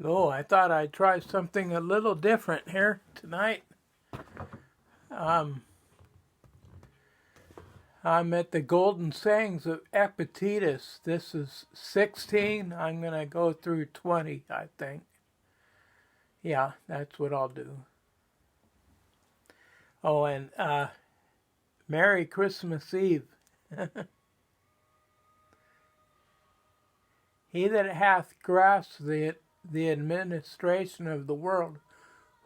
So I thought I'd try something a little different here tonight. Um, I'm at the Golden Sayings of Epictetus. This is 16. I'm going to go through 20, I think. Yeah, that's what I'll do. Oh, and Merry Christmas Eve. He that hath grasped the administration of the world,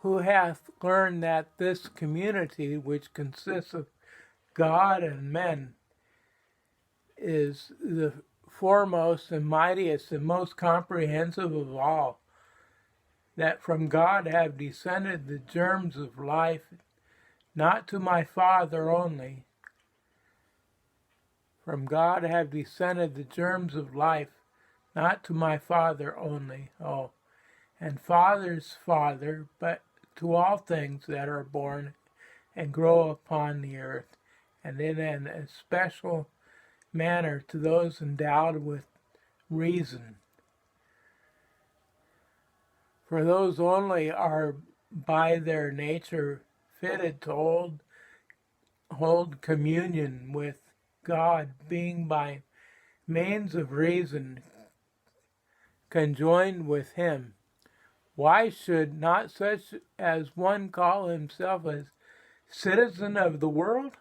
who hath learned that this community, which consists of God and men, is the foremost and mightiest and most comprehensive of all, that from God have descended the germs of life, not to my Father only. From God have descended the germs of life, not to my Father only. Oh, and Father's Father, but to all things that are born and grow upon the earth, and in an especial manner to those endowed with reason. For those only are by their nature fitted to hold communion with God, being by means of reason conjoined with him. Why should not such as one call himself a citizen of the world?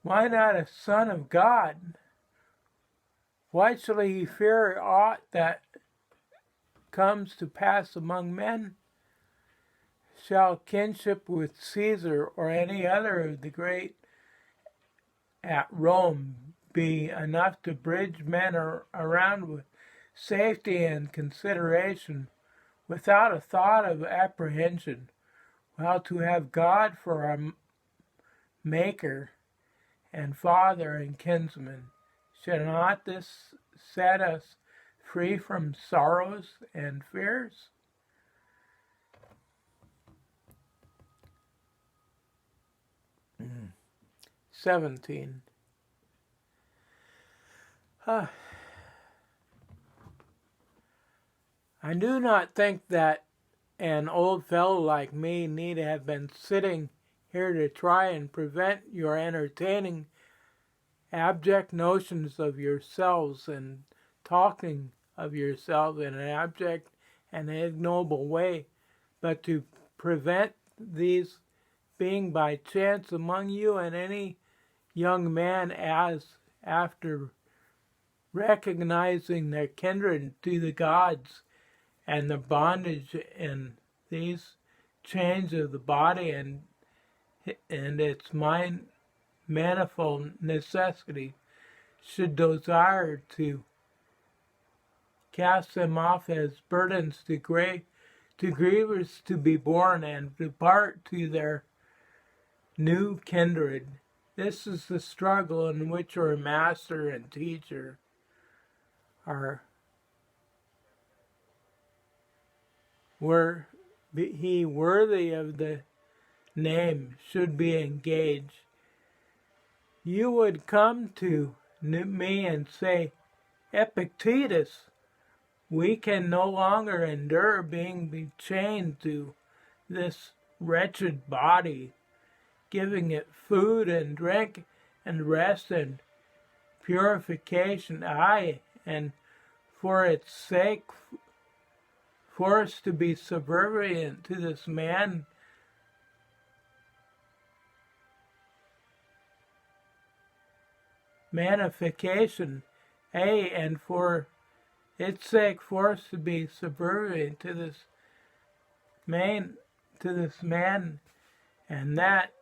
Why not a son of God? Why shall he fear aught that comes to pass among men? Shall kinship with Caesar or any other of the great at Rome be enough to bridge men around with safety and consideration, without a thought of apprehension, while to have God for our Maker and Father and kinsman? Should not this set us free from sorrows and fears? Mm. 17. I do not think that an old fellow like me need have been sitting here to try and prevent your entertaining abject notions of yourselves and talking of yourselves in an abject and ignoble way, but to prevent these being by chance among you, and any young man, as after recognizing their kindred to the gods and the bondage in these chains of the body and its manifold necessity, should desire to cast them off as burdens to grievers to be born, and depart to their new kindred. This is the struggle in which our master and teacher were he worthy of the name should be engaged. You would come to me and say, Epictetus, we can no longer endure being chained to this wretched body, giving it food and drink and rest and purification, aye, and for its sake forced to be subservient to this manification, and for its sake forced to be subservient to this man, and that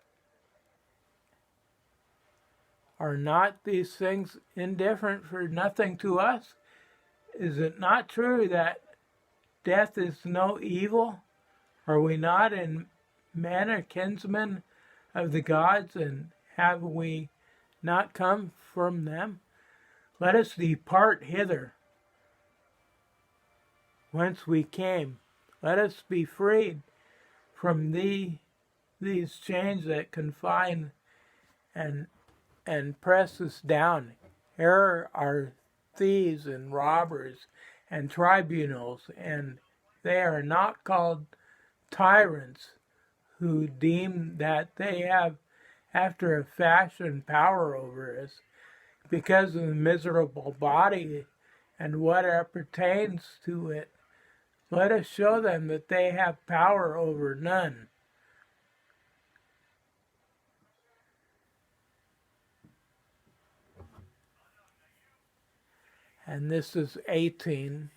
are not these things indifferent for nothing to us? Is it not true that death is no evil? Are we not in manner kinsmen of the gods, and have we not come from them? Let us depart hither, whence we came. Let us be freed from these chains that confine and press us down. Here are thieves and robbers and tribunals and they are not called tyrants, who deem that they have, after a fashion, power over us, because of the miserable body and what pertains to it. Let us show them that they have power over none. And this is 18.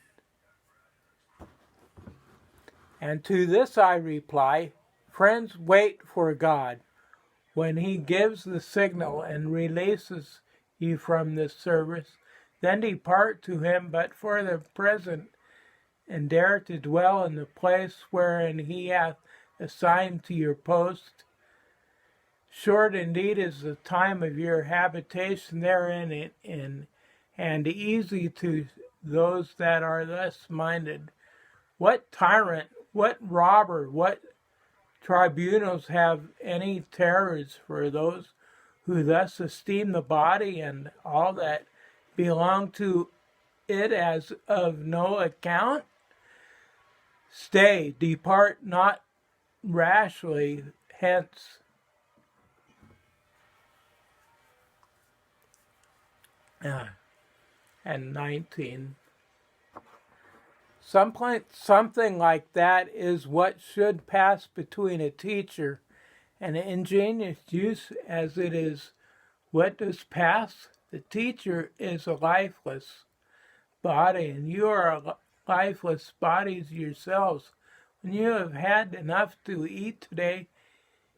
And to this I reply, friends, wait for God. When he gives the signal and releases you from this service, then depart to him, but for the present endeavour to dwell in the place wherein he hath assigned to your post. Short indeed is the time of your habitation therein, and easy to those that are thus minded. What tyrant, what robber, what tribunals have any terrors for those who thus esteem the body and all that belong to it as of no account? Stay, depart not rashly hence. And 19. Something like that is what should pass between a teacher and an ingenious use as it is what does pass. The teacher is a lifeless body, and you are lifeless bodies yourselves. When you have had enough to eat today,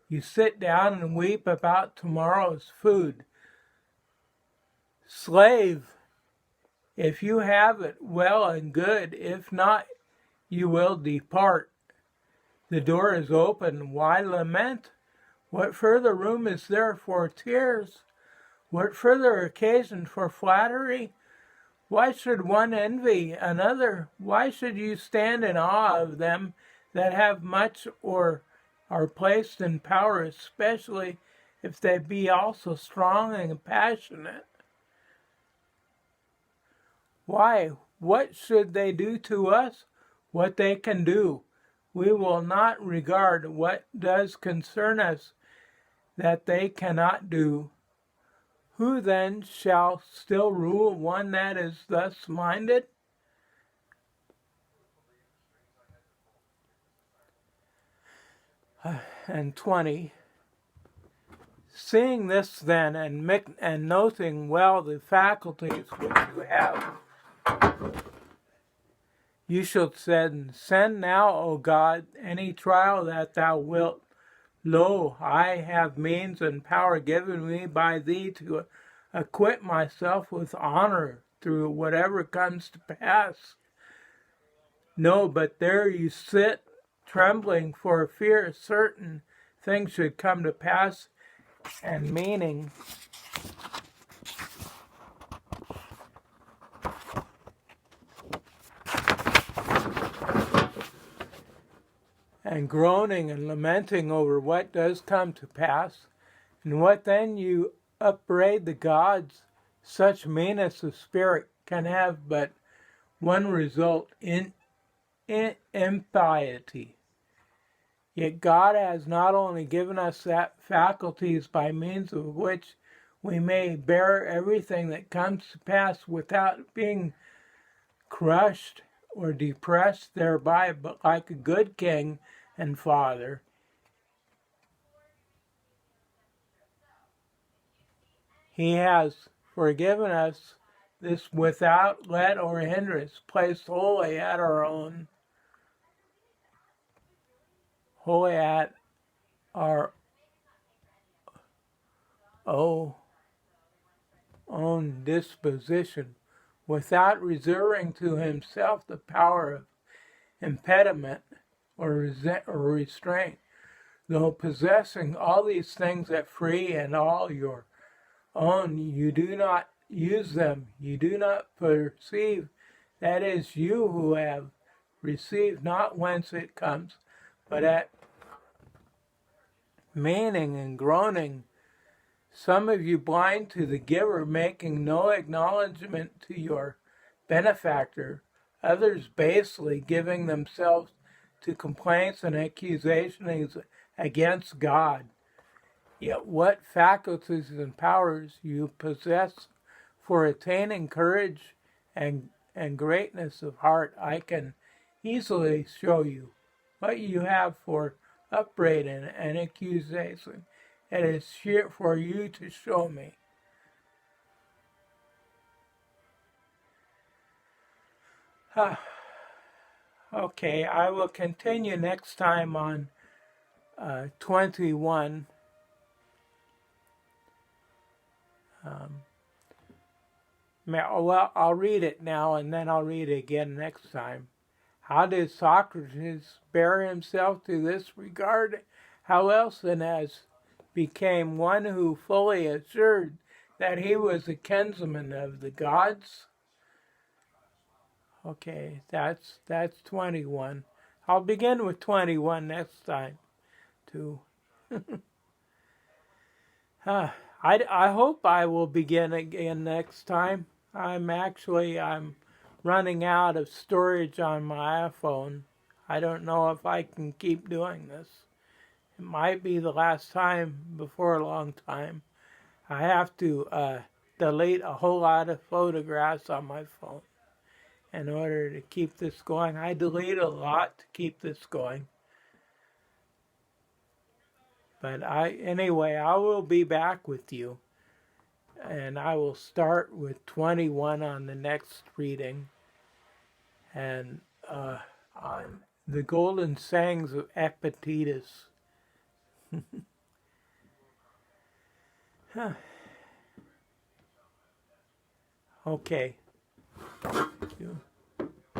you sit down and weep about tomorrow's food. Slave, if you have it, well and good. If not, you will depart. The door is open. Why lament? What further room is there for tears? What further occasion for flattery? Why should one envy another? Why should you stand in awe of them that have much or are placed in power, especially if they be also strong and passionate? Why? What should they do to us? What they can do. We will not regard what does concern us that they cannot do. Who then shall still rule one that is thus minded? And 20. Seeing this then, and noting well the faculties which you have, you shall send now, O God, any trial that thou wilt. Lo, I have means and power given me by thee to acquit myself with honor through whatever comes to pass. No, but there you sit, trembling for fear certain things should come to pass, and meaning and groaning and lamenting over what does come to pass. And what then you upbraid the gods? Such meanness of spirit can have but one result, in impiety. Yet God has not only given us that faculties by means of which we may bear everything that comes to pass without being crushed or depressed thereby, but like a good king and father, he has forgiven us this without let or hindrance, placed wholly at our own own disposition, without reserving to himself the power of impediment or restraint, though possessing all these things at free and all your own, you do not use them, you do not perceive, that is, you who have received not whence it comes, but at meaning and groaning, some of you blind to the giver, making no acknowledgement to your benefactor. Others basically giving themselves to complaints and accusations against God. Yet what faculties and powers you possess for attaining courage and greatness of heart, I can easily show you. What you have for upbraiding and accusation, it is sheer for you to show me. Okay, I will continue next time on 21. Well, I'll read it now and then I'll read it again next time. How did Socrates bear himself to this regard? How else than as became one who fully assured that he was a kinsman of the gods? Okay, that's 21. I'll begin with 21 next time, too. I hope I will begin again next time. I'm running out of storage on my iPhone. I don't know if I can keep doing this. It might be the last time before a long time. I have to delete a whole lot of photographs on my phone in order to keep this going. I delete a lot to keep this going. But anyway, I will be back with you. And I will start with 21 on the next reading. And on the golden sayings of Epictetus. Okay.